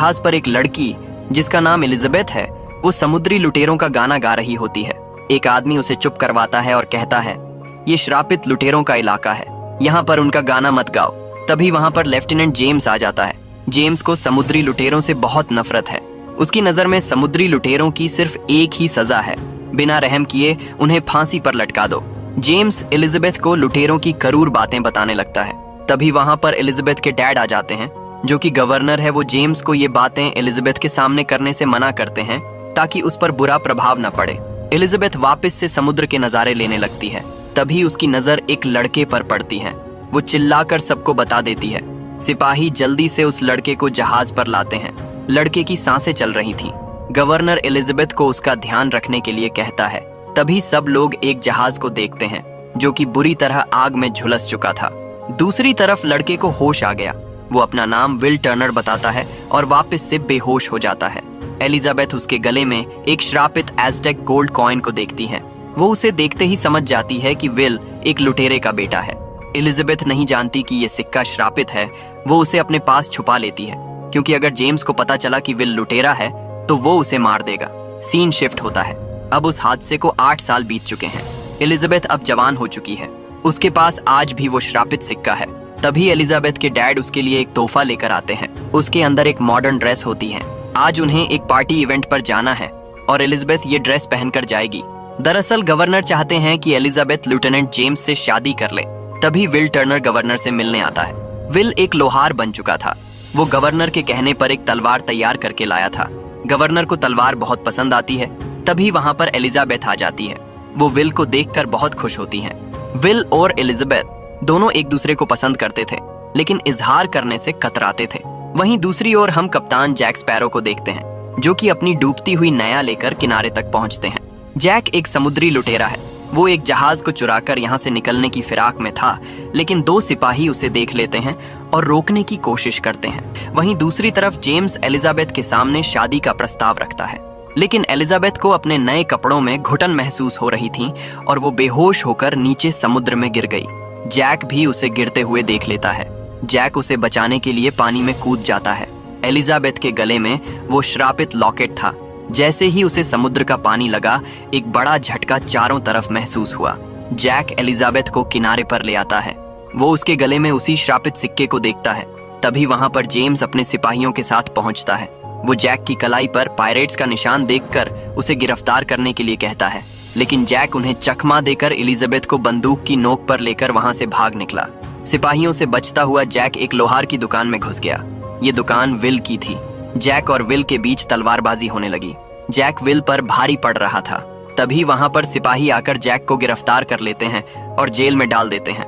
जहाज पर एक लड़की जिसका नाम एलिजाबेथ है, वो समुद्री लुटेरों का गाना गा रही होती है। एक आदमी उसे चुप करवाता है और कहता है, ये श्रापित लुटेरों का इलाका है, यहाँ पर उनका गाना मत गाओ। तभी वहाँ पर लेफ्टिनेंट जेम्स आ जाता है। जेम्स को समुद्री लुटेरों से बहुत नफरत है। उसकी नजर में समुद्री लुटेरों की सिर्फ एक ही सजा है, बिना रहम किए उन्हें फांसी पर लटका दो। जेम्स एलिजाबेथ को लुटेरों की करूर बातें बताने लगता है। तभी वहाँ पर एलिजाबेथ के डैड आ जाते हैं, जो कि गवर्नर है। वो जेम्स को ये बातें एलिजाबेथ के सामने करने से मना करते हैं ताकि उस पर बुरा प्रभाव न पड़े। एलिजाबेथ वापस से समुद्र के नज़ारे लेने लगती है। तभी उसकी नजर एक लड़के पर पड़ती है। वो चिल्लाकर सबको बता देती है। सिपाही जल्दी से उस लड़के को जहाज पर लाते हैं। लड़के की सांसें चल रही थीं। गवर्नर एलिजाबेथ को उसका ध्यान रखने के लिए कहता है। तभी सब लोग एक जहाज को देखते हैं जो कि बुरी तरह आग में झुलस चुका था। दूसरी तरफ लड़के को होश आ गया। वो अपना नाम विल टर्नर बताता है और वापस से बेहोश हो जाता है। एलिजाबेथ उसके गले में एक श्रापित एज़टेक गोल्ड कॉइन को देखती है। वो उसे देखते ही समझ जाती है कि विल एक लुटेरे का बेटा है। एलिजाबेथ नहीं जानती कि ये सिक्का श्रापित है। वो उसे अपने पास छुपा लेती है, क्योंकि अगर जेम्स को पता चला कि विल लुटेरा है तो वो उसे मार देगा। सीन शिफ्ट होता है। अब उस हादसे को 8 साल बीत चुके हैं। एलिजाबेथ अब जवान हो चुकी है। उसके पास आज भी वो श्रापित सिक्का है। तभी एलिजाबेथ के डैड उसके लिए एक तोहफा लेकर आते हैं। उसके अंदर एक मॉडर्न ड्रेस होती है। आज उन्हें एक पार्टी इवेंट पर जाना है और एलिजाबेथ ये ड्रेस पहनकर जाएगी। दरअसल गवर्नर चाहते हैं कि एलिजाबेथ लेफ्टिनेंट जेम्स से शादी कर ले। तभी विल टर्नर गवर्नर से मिलने आता है। विल एक लोहार बन चुका था। वो गवर्नर के कहने पर एक तलवार तैयार करके लाया था। गवर्नर को तलवार बहुत पसंद आती है। तभी वहाँ पर एलिजाबेथ आ जाती है। वो विल को देखकर बहुत खुश होती हैं। विल और एलिजाबेथ दोनों एक दूसरे को पसंद करते थे, लेकिन इजहार करने से कतराते थे। वहीं दूसरी ओर हम कप्तान जैक स्पैरो को देखते हैं, जो कि अपनी डूबती हुई नया लेकर किनारे तक पहुंचते हैं। जैक एक समुद्री लुटेरा है। वो एक जहाज को चुराकर यहाँ से निकलने की फिराक में था, लेकिन 2 सिपाही उसे देख लेते हैं और रोकने की कोशिश करते हैं। वहीं दूसरी तरफ जेम्स एलिजाबेथ के सामने शादी का प्रस्ताव रखता है, लेकिन एलिजाबेथ को अपने नए कपड़ों में घुटन महसूस हो रही थी और वो बेहोश होकर नीचे समुद्र में गिर गई। जैक भी उसे गिरते हुए देख लेता है। जैक उसे बचाने के लिए पानी में कूद जाता है। एलिजाबेथ के गले में वो श्रापित लॉकेट था। जैसे ही उसे समुद्र का पानी लगा, एक बड़ा झटका चारों तरफ महसूस हुआ। जैक एलिजाबेथ को किनारे पर ले आता है। वो उसके गले में उसी श्रापित सिक्के को देखता है। तभी वहां पर जेम्स अपने सिपाहियों के साथ पहुंचता है। वो जैक की कलाई पर पायरेट्स का निशान देखकर उसे गिरफ्तार करने के लिए कहता है, लेकिन जैक उन्हें चकमा देकर एलिजाबेथ को बंदूक की नोक पर लेकर वहां से भाग निकला। सिपाहियों से बचता हुआ जैक एक लोहार की दुकान में घुस गया। ये दुकान विल की थी। जैक और विल के बीच तलवारबाजी होने लगी। जैक विल पर भारी पड़ रहा था। तभी वहां पर सिपाही आकर जैक को गिरफ्तार कर लेते हैं और जेल में डाल देते हैं।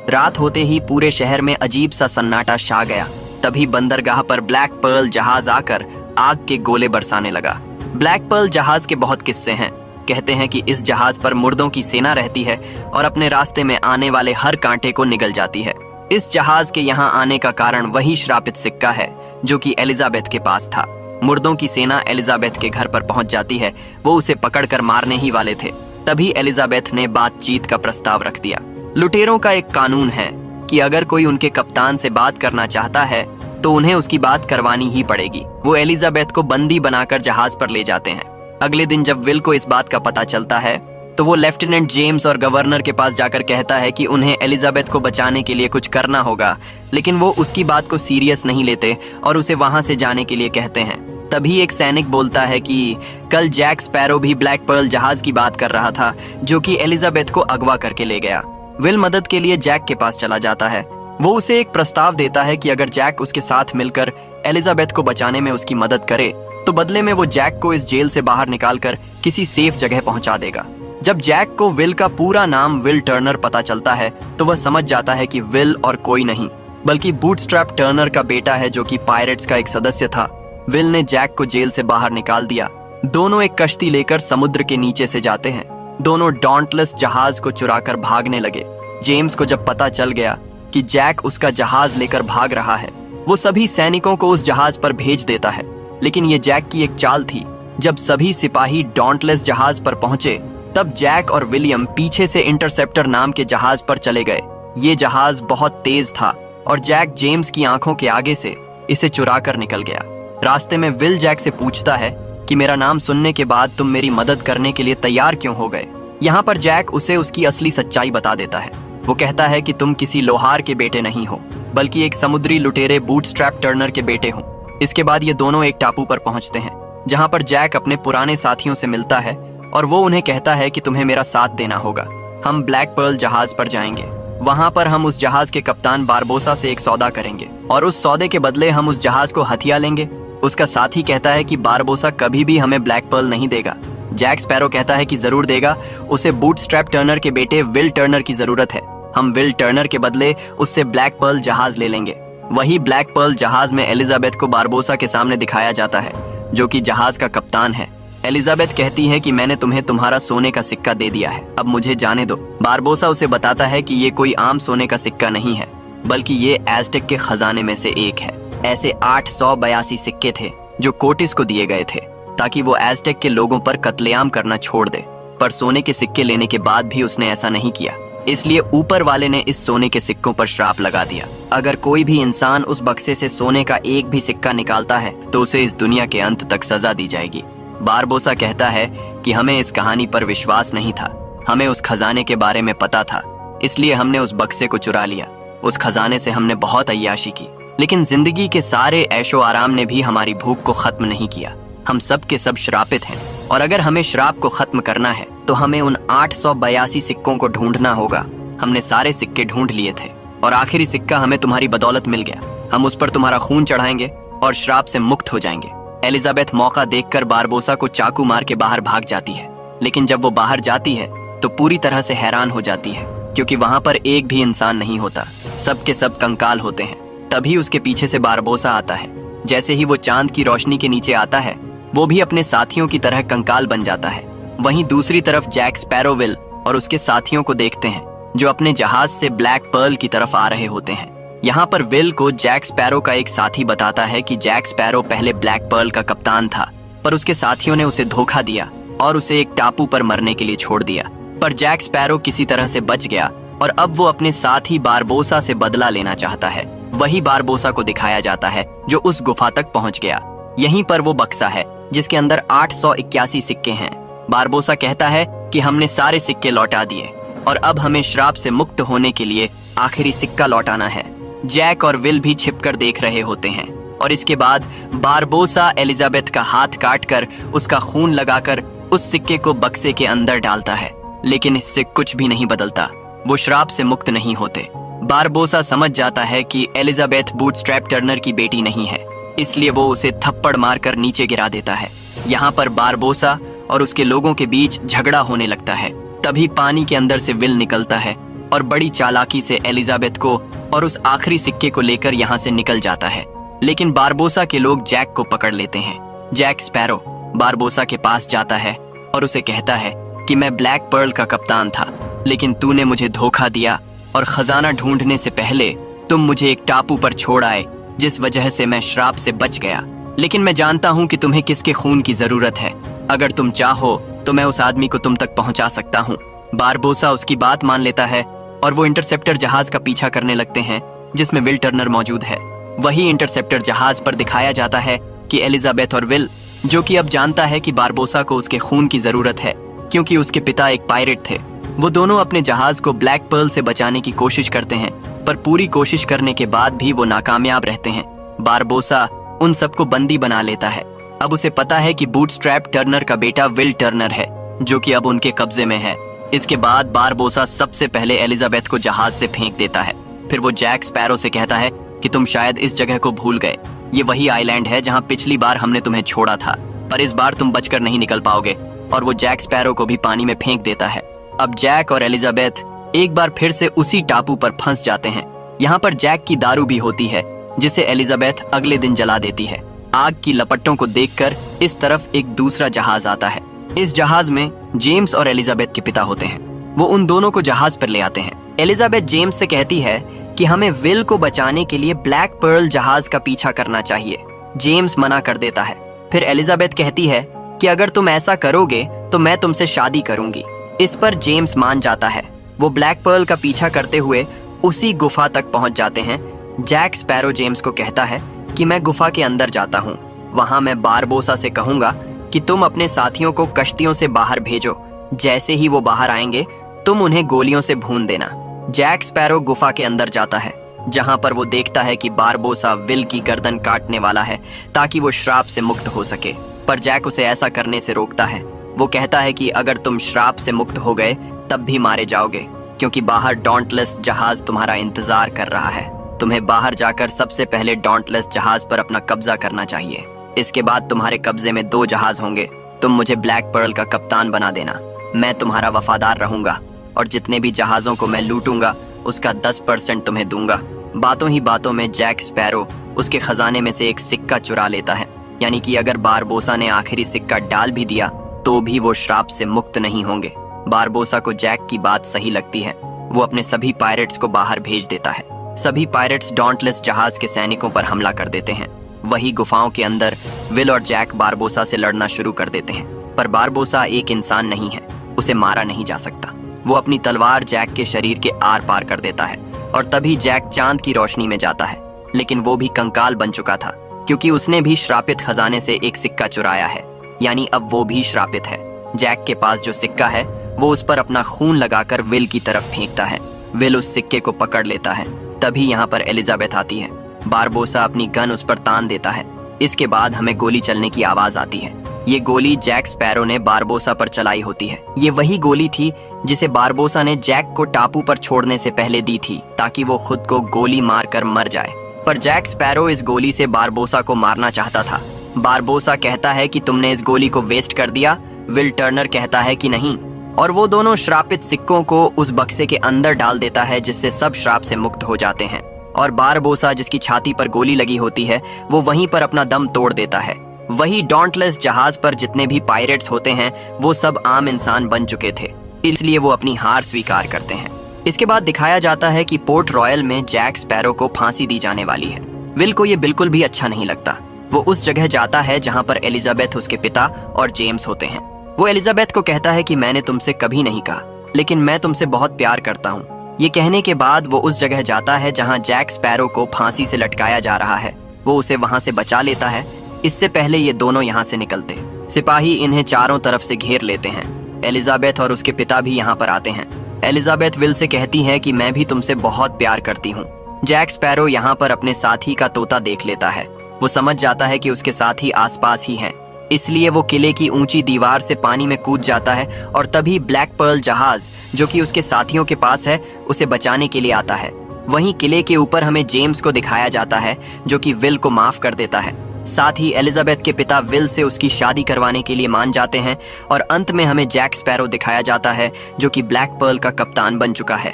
रात होते ही पूरे शहर में अजीब सा सन्नाटा छा गया। तभी बंदरगाह पर ब्लैक पर्ल जहाज आकर आग के गोले बरसाने लगा। ब्लैक पर्ल जहाज के बहुत किस्से हैं। कहते हैं कि इस जहाज पर मुर्दों की सेना रहती है और अपने रास्ते में आने वाले हर कांटे को निगल जाती है। इस जहाज के यहाँ आने का कारण वही श्रापित सिक्का है जो कि एलिजाबेथ के पास था। मुर्दों की सेना एलिजाबेथ के घर पर पहुंच जाती है। वो उसे पकड़कर मारने ही वाले थे। तभी एलिजाबेथ ने बातचीत का प्रस्ताव रख दिया। लुटेरों का एक कानून है कि अगर कोई उनके कप्तान से बात करना चाहता है तो उन्हें उसकी बात करवानी ही पड़ेगी। वो एलिजाबेथ को बंदी बनाकर जहाज पर ले जाते हैं। अगले दिन जब विल को इस बात का पता चलता है तो वो लेफ्टिनेंट जेम्स और गवर्नर के पास जाकर कहता है कि उन्हें एलिजाबेथ को बचाने के लिए कुछ करना होगा, लेकिन वो उसकी बात को सीरियस नहीं लेते और उसे वहां से जाने के लिए कहते हैं। तभी एक सैनिक बोलता है कि कल जैक स्पैरो भी ब्लैक पर्ल जहाज की बात कर रहा था, जो कि एलिजाबेथ को अगवा करके ले गया। विल मदद के लिए जैक के पास चला जाता है। वो उसे एक प्रस्ताव देता है कि अगर जैक उसके साथ मिलकर एलिजाबेथ को बचाने में उसकी मदद करे तो बदले में वो जैक को इस जेल से बाहर निकालकर किसी सेफ जगह पहुंचा देगा। जब जैक को विल का पूरा नाम विल टर्नर पता चलता है तो वह समझ जाता है कि विल और कोई नहीं बल्कि बूटस्ट्रैप टर्नर का बेटा है, जो कि पायरेट्स का एक सदस्य था। विल ने जैक को जेल से बाहर निकाल दिया। दोनों एक कश्ती लेकर समुद्र के नीचे से जाते हैं। दोनों डॉन्टलेस जहाज को चुराकर भागने लगे। जेम्स को जब पता चल गया कि जैक उसका जहाज लेकर भाग रहा है, वो सभी सैनिकों को उस जहाज पर भेज देता है। लेकिन ये जैक की एक चाल थी। जब सभी सिपाही डॉन्टलेस जहाज पर पहुंचे तब जैक और विलियम पीछे से इंटरसेप्टर नाम के जहाज पर चले गए। ये जहाज बहुत तेज था और जैक जेम्स की आंखों के आगे से इसे चुरा कर निकल गया। रास्ते में विल जैक से पूछता है कि मेरा नाम सुनने के बाद तुम मेरी मदद करने के लिए तैयार क्यों हो गए। यहाँ पर जैक उसे उसकी असली सच्चाई बता देता है। वो कहता है कि तुम किसी लोहार के बेटे नहीं हो, बल्कि एक समुद्री लुटेरे बूटस्ट्रैप टर्नर के बेटे हो। इसके बाद ये दोनों एक टापू पर पहुंचते हैं, जहाँ पर जैक अपने पुराने साथियों से मिलता है और वो उन्हें कहता है कि तुम्हें मेरा साथ देना होगा। हम ब्लैक पर्ल जहाज पर जाएंगे। वहां पर हम उस जहाज के कप्तान बारबोसा से एक सौदा करेंगे और उस सौदे के बदले हम उस जहाज को हथिया लेंगे। उसका साथी कहता है कि बारबोसा कभी भी हमें ब्लैक पर्ल नहीं देगा। जैक स्पैरो कहता है कि जरूर देगा, उसे बूटस्ट्रैप टर्नर के बेटे विल टर्नर की जरूरत है। हम विल टर्नर के बदले उससे ब्लैक पर्ल जहाज ले लेंगे। वही ब्लैक पर्ल जहाज में एलिजाबेथ को बारबोसा के सामने दिखाया जाता है, जो कि जहाज का कप्तान है। एलिजाबेथ कहती है कि मैंने तुम्हें तुम्हारा सोने का सिक्का दे दिया है, अब मुझे जाने दो। बारबोसा उसे बताता है कि ये कोई आम सोने का सिक्का नहीं है, बल्कि ये एज़टेक के खजाने में से एक है। ऐसे 882 सिक्के थे जो कोटिस को दिए गए थे ताकि वो एज़टेक के लोगों पर कत्लेआम करना छोड़ दे। पर सोने के सिक्के लेने के बाद भी उसने ऐसा नहीं किया, इसलिए ऊपर वाले ने इस सोने के सिक्कों पर श्राप लगा दिया। अगर कोई भी इंसान उस बक्से से सोने का एक भी सिक्का निकालता है तो उसे इस दुनिया के अंत तक सजा दी जाएगी। बारबोसा कहता है कि हमें इस कहानी पर विश्वास नहीं था, हमें उस खजाने के बारे में पता था, इसलिए हमने उस बक्से को चुरा लिया। उस खजाने से हमने बहुत अय्याशी की, लेकिन जिंदगी के सारे ऐशो आराम ने भी हमारी भूख को खत्म नहीं किया। हम सब के सब श्रापित हैं, और अगर हमें श्राप को खत्म करना है तो हमें उन 882 सिक्कों को ढूंढना होगा। हमने सारे सिक्के ढूंढ लिए थे और आखिरी सिक्का हमें तुम्हारी बदौलत मिल गया। हम उस पर तुम्हारा खून चढ़ाएंगे और श्राप से मुक्त हो जाएंगे। एलिजाबेथ मौका देखकर बारबोसा को चाकू मार के बाहर भाग जाती है, लेकिन जब वो बाहर जाती है तो पूरी तरह से हैरान हो जाती है, क्योंकि वहां पर एक भी इंसान नहीं होता, सब के सब कंकाल होते हैं। तभी उसके पीछे से बारबोसा आता है। जैसे ही वो चांद की रोशनी के नीचे आता है, वो भी अपने साथियों की तरह कंकाल बन जाता है। वहीं दूसरी तरफ जैक स्पैरो विल और उसके साथियों को देखते हैं, जो अपने जहाज से ब्लैक पर्ल की तरफ आ रहे होते हैं। यहाँ पर विल को जैक स्पैरो का एक साथी बताता है कि जैक स्पैरो पहले ब्लैक पर्ल का कप्तान था, पर उसके साथियों ने उसे धोखा दिया और उसे एक टापू पर मरने के लिए छोड़ दिया। पर जैक स्पैरो किसी तरह से बच गया और अब वो अपने साथी बारबोसा से बदला लेना चाहता है। वही बारबोसा को दिखाया जाता है जो उस गुफा तक पहुंच गया। यहीं पर वो बक्सा है जिसके अंदर 881 सिक्के हैं। बारबोसा कहता है कि हमने सारे सिक्के लौटा दिए और अब हमें श्राप से मुक्त होने के लिए आखिरी सिक्का लौटाना है। जैक और विल भी छिपकर देख रहे होते हैं और इसके बाद बारबोसा एलिजाबेथ का हाथ काटकर उसका खून लगाकर उस सिक्के को बक्से के अंदर डालता है, लेकिन इससे कुछ भी नहीं बदलता। वो श्राप से मुक्त नहीं होते। बारबोसा समझ जाता है कि एलिजाबेथ बूटस्ट्रैप टर्नर की बेटी नहीं है, इसलिए वो उसे थप्पड़ मारकर नीचे गिरा देता है। यहाँ पर बारबोसा और उसके लोगों के बीच झगड़ा होने लगता है। तभी पानी के अंदर से विल निकलता है और बड़ी चालाकी से एलिजाबेथ को और उस आखिरी सिक्के को लेकर यहाँ से निकल जाता है, लेकिन बारबोसा के लोग जैक को पकड़ लेते हैं। जैक स्पैरो बारबोसा के पास जाता है और उसे कहता है कि मैं ब्लैक पर्ल का कप्तान था, लेकिन तूने मुझे धोखा दिया और खजाना ढूंढने से पहले तुम मुझे एक टापू पर छोड़ आए, जिस वजह से मैं श्राप से बच गया। लेकिन मैं जानता हूँ कि तुम्हें किसके खून की जरूरत है। अगर तुम चाहो तो मैं उस आदमी को तुम तक पहुंचा सकता हूँ। बारबोसा उसकी बात मान लेता है और वो इंटरसेप्टर जहाज का पीछा करने लगते हैं, जिसमें विल टर्नर मौजूद है। वही इंटरसेप्टर जहाज पर दिखाया जाता है कि एलिजाबेथ और विल, जो कि अब जानता है कि बारबोसा को उसके खून की जरूरत है क्योंकि उसके पिता एक पायरेट थे, वो दोनों अपने जहाज को ब्लैक पर्ल से बचाने की कोशिश करते हैं, पर पूरी कोशिश करने के बाद भी वो नाकामयाब रहते हैं। बारबोसा उन सबको बंदी बना लेता है। अब उसे पता है कि बूटस्ट्रैप टर्नर का बेटा विल टर्नर है, जो कि अब उनके कब्जे में है। इसके बाद बारबोसा सबसे पहले एलिजाबेथ को जहाज से फेंक देता है। फिर वो जैक स्पैरो से कहता है कि तुम शायद इस जगह को भूल गए, ये वही आइलैंड है जहाँ पिछली बार हमने तुम्हें छोड़ा था, पर इस बार तुम बचकर नहीं निकल पाओगे। और वो जैक स्पैरो को भी पानी में फेंक देता है। अब जैक और एलिजाबेथ एक बार फिर से उसी टापू पर फंस जाते हैं। यहाँ पर जैक की दारू भी होती है, जिसे एलिजाबेथ अगले दिन जला देती है। आग की लपटों को देखकर इस तरफ एक दूसरा जहाज आता है। इस जहाज में जेम्स और एलिजाबेथ के पिता होते हैं। वो उन दोनों को जहाज पर ले आते हैं। एलिजाबेथ जेम्स से कहती है कि हमें विल को बचाने के लिए ब्लैक पर्ल जहाज का पीछा करना चाहिए। जेम्स मना कर देता है। फिर एलिजाबेथ कहती है कि अगर तुम ऐसा करोगे तो मैं तुमसे शादी करूंगी। इस पर जेम्स मान जाता है। वो ब्लैक पर्ल का पीछा करते हुए उसी गुफा तक पहुंच जाते हैं। जैक स्पैरो जेम्स को कहता है कि मैं गुफा के अंदर जाता हूँ वहां मैं बारबोसा से कहूंगा कि तुम अपने साथियों को कश्तियों से बाहर भेजो। जैसे ही वो बाहर आएंगे तुम उन्हें गोलियों से भून देना। जैक स्पैरो गुफा के अंदर जाता है, जहां पर वो देखता है कि बारबोसा विल की गर्दन काटने वाला है ताकि वो श्राप से मुक्त हो सके। पर जैक उसे ऐसा करने से रोकता है। वो कहता है कि अगर तुम श्राप से मुक्त हो गए तब भी मारे जाओगे, क्योंकि बाहर डॉन्टलेस जहाज तुम्हारा इंतजार कर रहा है। तुम्हें बाहर जाकर सबसे पहले डॉन्टलेस जहाज पर अपना कब्जा करना चाहिए। इसके बाद तुम्हारे कब्जे में 2 जहाज होंगे। तुम मुझे ब्लैक पर्ल का कप्तान बना देना। मैं तुम्हारा वफादार रहूंगा और जितने भी जहाजों को मैं लूटूंगा उसका 10% तुम्हें दूंगा। बातों ही बातों में जैक स्पैरो उसके खजाने में से एक सिक्का चुरा लेता है, यानी कि अगर बारबोसा ने आखिरी सिक्का डाल भी दिया तो भी वो श्राप से मुक्त नहीं होंगे। बारबोसा को जैक की बात सही लगती है। वो अपने सभी पायरेट्स को बाहर भेज देता है। सभी पायरेट्स डॉन्टलेस जहाज के सैनिकों पर हमला कर देते हैं। वही गुफाओं के अंदर विल और जैक बारबोसा से लड़ना शुरू कर देते हैं। पर बारबोसा एक इंसान नहीं है, उसे मारा नहीं जा सकता। वो अपनी तलवार जैक के शरीर के आर पार कर देता है और तभी जैक चांद की रोशनी में जाता है। लेकिन वो भी कंकाल बन चुका था, क्योंकि उसने भी श्रापित खजाने से एक सिक्का चुराया है, यानी अब वो भी श्रापित है। जैक के पास जो सिक्का है वो उस पर अपना खून लगाकर विल की तरफ फेंकता है। विल उस सिक्के को पकड़ लेता है। तभी यहाँ पर एलिजाबेथ आती है। बारबोसा अपनी गन उस पर तान देता है। इसके बाद हमें गोली चलने की आवाज आती है। ये गोली जैक स्पैरो ने बारबोसा पर चलाई होती है। ये वही गोली थी जिसे बारबोसा ने जैक को टापू पर छोड़ने से पहले दी थी, ताकि वो खुद को गोली मारकर मर जाए। पर जैक स्पैरो इस गोली से बारबोसा को मारना चाहता था। बारबोसा कहता है कि तुमने इस गोली को वेस्ट कर दिया। विल टर्नर कहता है कि नहीं, और वो दोनों श्रापित सिक्कों को उस बक्से के अंदर डाल देता है, जिससे सब श्राप से मुक्त हो जाते हैं। और बारबोसा, जिसकी छाती पर गोली लगी होती है, वो वहीं पर अपना दम तोड़ देता है। वही डॉन्टलेस जहाज पर जितने भी पायरेट्स होते हैं वो सब आम इंसान बन चुके थे, इसलिए वो अपनी हार स्वीकार करते हैं। इसके बाद दिखाया जाता है कि पोर्ट रॉयल में जैक स्पैरो को फांसी दी जाने वाली है। विल को ये बिल्कुल भी अच्छा नहीं लगता। वो उस जगह जाता है जहां पर एलिजाबेथ, उसके पिता और जेम्स होते हैं। वो एलिजाबेथ को कहता है कि मैंने तुमसे कभी नहीं कहा, लेकिन मैं तुमसे बहुत प्यार करता हूँ। ये कहने के बाद वो उस जगह जाता है जहाँ जैक स्पैरो को फांसी से लटकाया जा रहा है। वो उसे वहां से बचा लेता है। इससे पहले ये दोनों यहाँ से निकलते, सिपाही इन्हें चारों तरफ से घेर लेते हैं। एलिजाबेथ और उसके पिता भी यहाँ पर आते हैं। एलिजाबेथ विल से कहती है कि मैं भी तुमसे बहुत प्यार करती हूँ। जैक स्पैरो यहाँ पर अपने साथी का तोता देख लेता है। वो समझ जाता है कि उसके साथी आसपास ही हैं, इसलिए वो किले की ऊंची दीवार से पानी में कूद जाता है और तभी ब्लैक पर्ल जहाज, जो कि उसके साथियों के पास है, उसे बचाने के लिए आता है। वहीं किले के ऊपर हमें जेम्स को दिखाया जाता है, जो कि विल को माफ कर देता है। साथ ही एलिजाबेथ के पिता विल से उसकी शादी करवाने के लिए मान जाते हैं और अंत में हमें जैक स्पैरो दिखाया जाता है, जो कि ब्लैक पर्ल का कप्तान बन चुका है।